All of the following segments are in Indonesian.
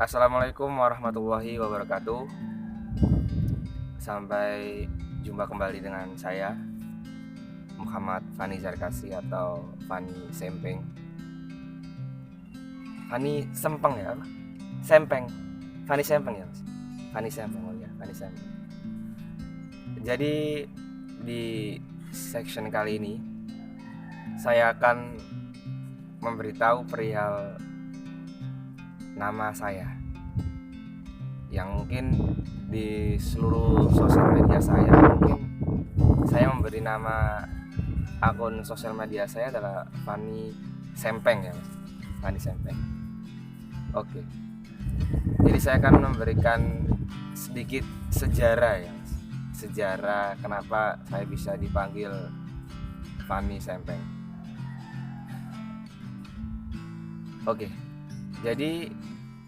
Assalamualaikum warahmatullahi wabarakatuh. Sampai jumpa kembali dengan saya Muhammad Fani Zarkasi atau Fani Sempeng. Fani Sempeng ya? Sempeng. Fani Sempeng ya, Mas? Fani Sempeng, oh ya, Fani Sempeng. Jadi di section kali ini saya akan memberitahu perihal nama saya yang mungkin di seluruh sosial media saya, mungkin saya memberi nama akun sosial media saya adalah Fani Sempeng ya, Mas. Fani Sempeng. Oke. Jadi saya akan memberikan sedikit sejarah ya, Mas. Sejarah kenapa saya bisa dipanggil Fani Sempeng. Oke. Jadi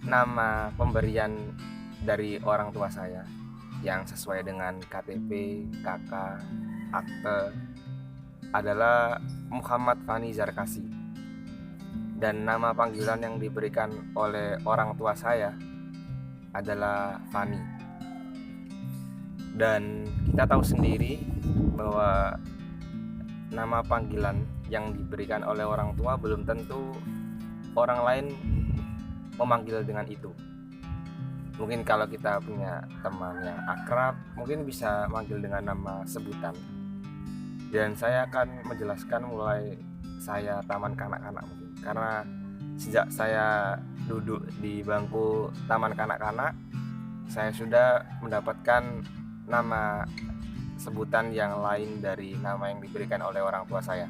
nama pemberian dari orang tua saya yang sesuai dengan KTP, KK, akte adalah Muhammad Fani Zarkasi. Dan nama panggilan yang diberikan oleh orang tua saya adalah Fani. Dan kita tahu sendiri bahwa nama panggilan yang diberikan oleh orang tua belum tentu orang lain memanggil dengan itu. Mungkin kalau kita punya teman yang akrab, mungkin bisa manggil dengan nama sebutan. Dan saya akan menjelaskan mulai saya taman kanak-kanak mungkin. Karena sejak saya duduk di bangku taman kanak-kanak, saya sudah mendapatkan nama sebutan yang lain dari nama yang diberikan oleh orang tua saya.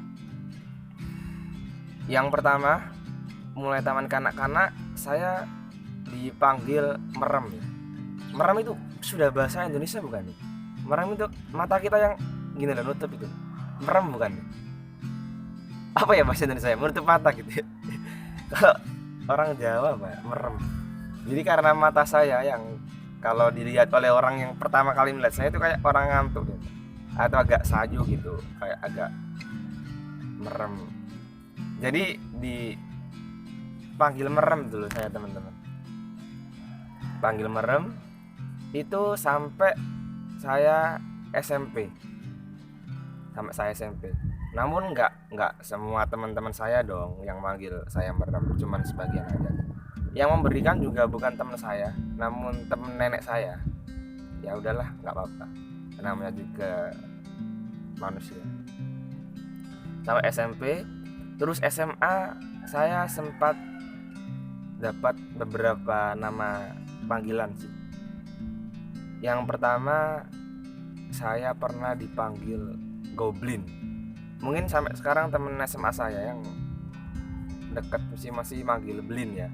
Yang pertama, mulai taman kanak-kanak saya dipanggil merem ya. Merem itu sudah bahasa Indonesia bukan nih? Merem itu mata kita yang gini loh, nutup itu. Merem bukan nih? Apa ya bahasa Indonesia? Menutup mata gitu ya. Kalau orang Jawa apa? Merem. Jadi karena mata saya yang kalau dilihat oleh orang yang pertama kali melihat saya itu kayak orang ngantuk gitu. Atau agak sayu gitu, kayak agak merem. Jadi panggil merem dulu saya, teman-teman. Panggil merem itu sampai saya SMP. Sampai saya SMP. Namun enggak semua teman-teman saya dong yang manggil saya merem, cuman sebagian aja. Yang memberikan juga bukan teman saya, namun teman nenek saya. Ya udahlah, enggak apa-apa. Namanya juga manusia. Sampai SMP, terus SMA saya sempat dapat beberapa nama panggilan sih. Yang pertama, saya pernah dipanggil Goblin. Mungkin sampai sekarang temen SMA saya yang dekat masih manggil Blin ya.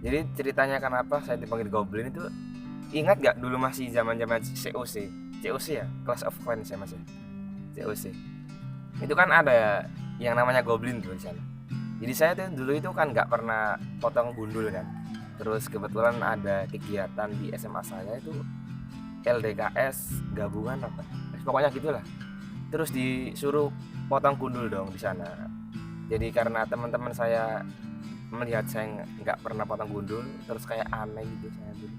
Jadi ceritanya kenapa saya dipanggil Goblin itu, ingat gak dulu masih zaman-zaman COC ya, Clash of Clans ya Mas ya. COC. Itu kan ada yang namanya Goblin tuh di sana. Jadi saya tuh dulu itu kan nggak pernah potong gundul kan. Terus kebetulan ada kegiatan di SMA saya itu LDKS gabungan apa? Pokoknya gitulah. Terus disuruh potong gundul dong di sana. Jadi karena teman-teman saya melihat saya nggak pernah potong gundul, terus kayak aneh gitu saya dulu.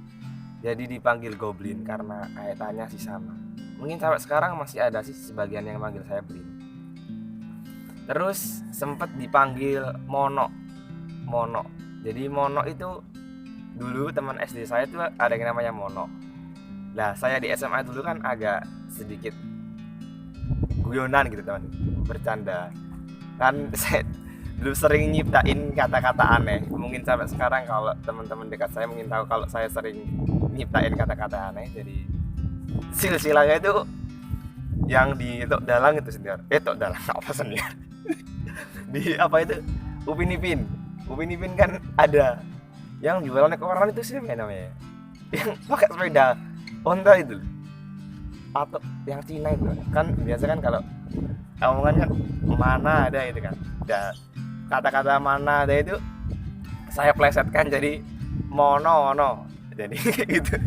Jadi dipanggil Goblin karena kaitannya sih sama. Mungkin sampai sekarang masih ada sih sebagian yang manggil saya Blin. Terus sempat dipanggil Mono. Jadi Mono itu dulu teman SD saya tuh ada yang namanya Mono. Nah saya di SMA dulu kan agak sedikit guyonan gitu teman, bercanda. Kan saya dulu sering nyiptain kata-kata aneh. Mungkin sampai sekarang kalau teman-teman dekat saya mungkin tahu kalau saya sering nyiptain kata-kata aneh. Jadi silsilahnya itu yang di Tok Dalang itu senior. Tok Dalang apa senior? Di apa itu? Upin Ipin kan ada yang jualan koran itu siapa namanya? Yang pakai sepeda Honda itu. Atau yang Cina itu kan biasa kan kalau omongan kan mana ada itu kan. Ya, kata-kata mana ada itu saya plesetkan jadi mono. Jadi gitu.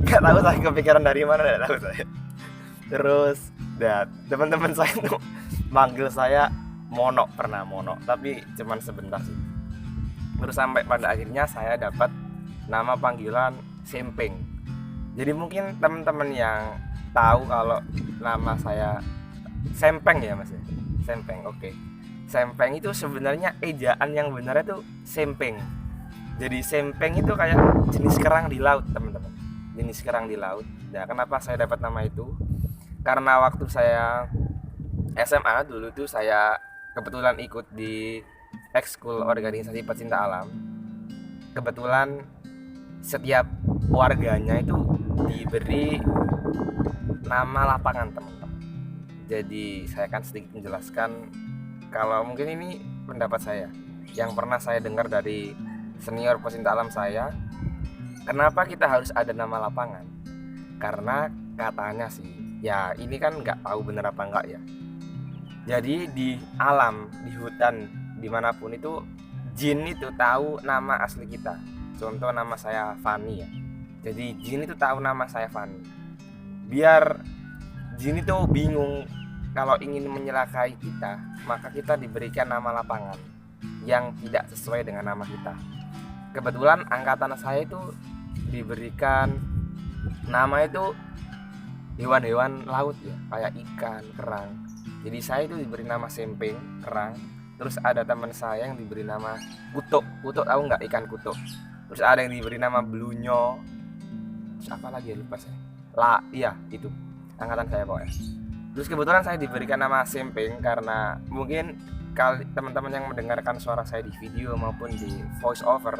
Gak tahu saya kepikiran dari mana, gak tahu saya. Terus teman-teman saya tuh manggil saya Mono, pernah Mono, tapi cuman sebentar sih. Terus sampai pada akhirnya saya dapat nama panggilan Sempeng. Jadi mungkin teman-teman yang tahu kalau nama saya Sempeng ya Mas ya. Sempeng, oke. Sempeng itu sebenarnya ejaan yang benar itu Sempeng. Jadi Sempeng itu kayak jenis kerang di laut, teman-teman. Jenis kerang di laut. Nah, kenapa saya dapat nama itu? Karena waktu saya SMA dulu tuh saya kebetulan ikut di ekskul organisasi pecinta alam. Kebetulan setiap warganya itu diberi nama lapangan, teman-teman. Jadi saya akan sedikit menjelaskan, kalau mungkin ini pendapat saya yang pernah saya dengar dari senior pecinta alam saya, kenapa kita harus ada nama lapangan? Karena katanya sih, ya ini kan nggak tahu bener apa enggak ya. Jadi di alam, di hutan, dimanapun itu jin itu tahu nama asli kita. Contoh nama saya Fani ya. Jadi jin itu tahu nama saya Fani. Biar jin itu bingung kalau ingin menyelakai kita, maka kita diberikan nama lapangan yang tidak sesuai dengan nama kita. Kebetulan angkatan saya itu diberikan nama itu hewan-hewan laut ya, kayak ikan, kerang. Jadi saya itu diberi nama Sempeng, kerang. Terus ada teman saya yang diberi nama kutuk. Kutuk tahu nggak, ikan kutuk. Terus ada yang diberi nama blunyo. Terus apa lagi ya, lupa saya. Iya itu angkatan saya pokoknya. Terus kebetulan saya diberikan nama Sempeng karena mungkin kalau teman-teman yang mendengarkan suara saya di video maupun di voice over,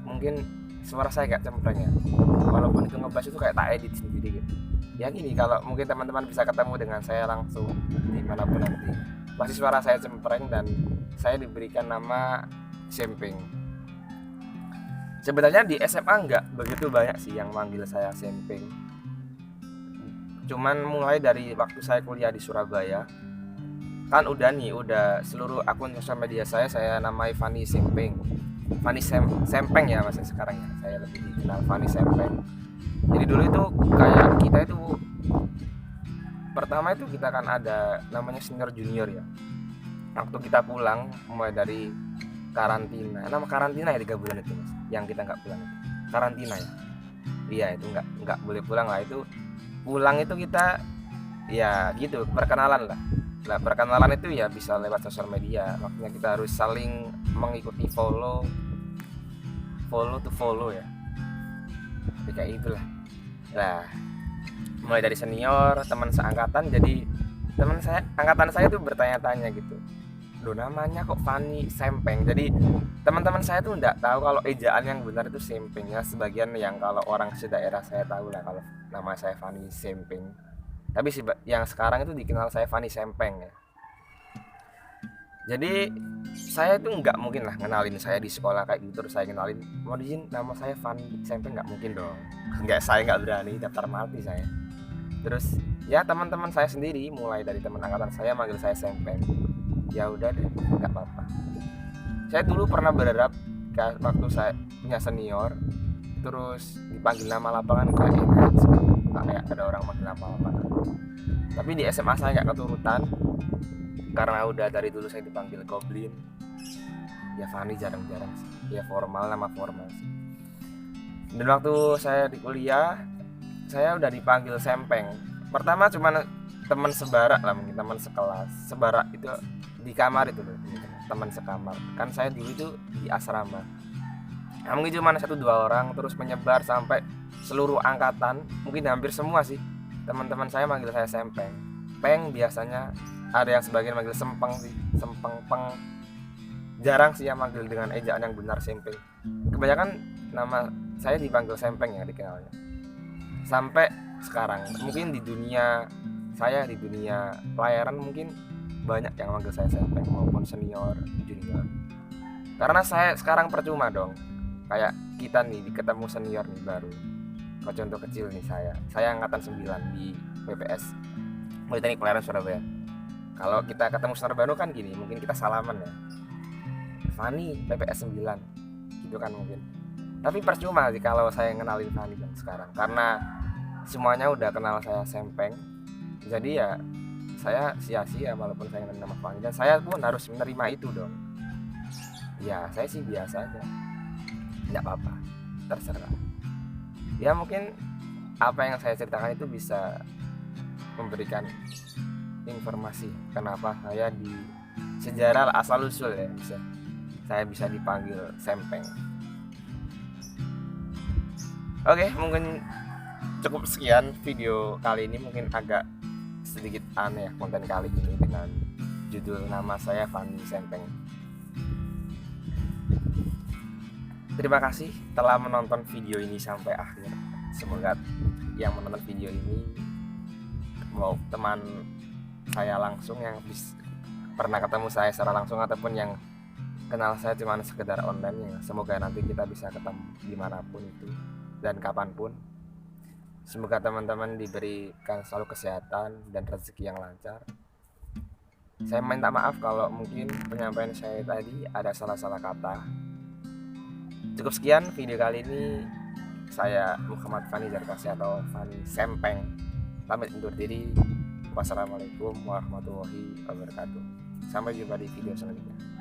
mungkin suara saya gak cempreng ya, walaupun itu ngebahas itu kayak tak edit sendiri gitu. Ya gini, kalau mungkin teman-teman bisa ketemu dengan saya langsung dimanapun nanti, pasti suara saya cempreng dan saya diberikan nama Sempeng. Sebenarnya di SMA nggak begitu banyak sih yang manggil saya Sempeng. Cuman mulai dari waktu saya kuliah di Surabaya, kan udah seluruh akun sosial media saya namai Fani Sempeng. Fani Sempeng ya mas sekarang ya, saya lebih dikenal Fani Sempeng. Jadi dulu itu kayak kita itu pertama itu kita kan ada namanya senior junior ya. Waktu kita pulang mulai dari karantina, nama karantina ya 3 bulan itu mas, yang kita nggak pulang itu karantina ya. Iya itu nggak boleh pulang lah, itu pulang itu kita ya gitu perkenalan lah. Nah perkenalan itu ya bisa lewat sosial media, makanya kita harus saling mengikuti follow to follow ya, kayak itulah. Nah mulai dari senior teman seangkatan, jadi teman saya angkatan saya tuh bertanya-tanya gitu, loh namanya kok Fani Sempeng. Jadi teman-teman saya tuh nggak tahu kalau ejaan yang benar itu Sempeng ya. Sebagian yang kalau orang sedaerah saya tahu lah kalau nama saya Fani Sempeng, tapi yang sekarang itu dikenal saya Fani Sempeng ya. Jadi saya itu nggak mungkin lah ngenalin saya di sekolah kayak gitu terus saya kenalin, mau izin nama saya Fani Sempeng, nggak mungkin dong. Saya nggak berani, daftar mati saya. Terus ya teman-teman saya sendiri, mulai dari teman angkatan saya manggil saya Sempeng, ya udah deh nggak apa-apa. Saya dulu pernah berharap waktu saya punya senior terus dipanggil nama lapangan kayak enak sekali, kayak ada orang manggil nama lapangan. Tapi di SMA saya nggak keturutan karena udah dari dulu saya dipanggil Goblin. Ya Fani jarang-jarang sih, ya formal, nama formal sih. Dan waktu saya di kuliah saya udah dipanggil Sempeng. Pertama cuma teman sebarak lah, mungkin teman sekelas. Sebarak itu di kamar itu loh, teman sekamar. Kan saya dulu itu di asrama. Nah, mungkin cuma 1-2 orang, terus menyebar sampai seluruh angkatan, mungkin hampir semua sih teman-teman saya manggil saya Sempeng. Peng biasanya, ada yang sebagian manggil Sempeng sih, Sempeng peng. Jarang sih yang manggil dengan ejaan yang benar Sempeng. Kebanyakan nama saya dipanggil Sempeng ya dikenalnya. Sampai sekarang mungkin di dunia pelayaran mungkin banyak yang manggil saya Sempeng maupun senior junior. Karena saya sekarang percuma dong, kayak kita nih ketemu senior nih baru. Kalau contoh kecil nih, saya angkatan 9 di PPS Politeknik Pelayaran Surabaya. Kalau kita ketemu senior baru kan gini, mungkin kita salaman ya, Fani PPS 9 gitu kan mungkin. Tapi percuma sih kalau saya ngenalin Fani kan sekarang, karena semuanya udah kenal saya Sempeng. Jadi ya saya sia-sia walaupun saya nama Fani, dan saya pun harus menerima itu dong. Ya saya sih biasa aja, nggak apa-apa, terserah. Ya mungkin apa yang saya ceritakan itu bisa memberikan informasi kenapa saya di sejarah asal usul ya saya bisa dipanggil Sempeng. Oke, mungkin cukup sekian video kali ini, mungkin agak sedikit aneh konten kali ini dengan judul nama saya Fani Sempeng. Terima kasih telah menonton video ini sampai akhir. Semoga yang menonton video ini mau teman saya langsung yang pernah ketemu saya secara langsung ataupun yang kenal saya cuma sekedar online ya. Semoga nanti kita bisa ketemu dimanapun itu dan kapanpun. Semoga teman-teman diberikan selalu kesehatan dan rezeki yang lancar. Saya minta maaf kalau mungkin penyampaian saya tadi ada salah-salah kata. Cukup sekian video kali ini. Saya Muhammad Fani Zarkasi atau Fani Sempeng pamit undur diri. Wassalamualaikum warahmatullahi wabarakatuh. Sampai jumpa di video selanjutnya.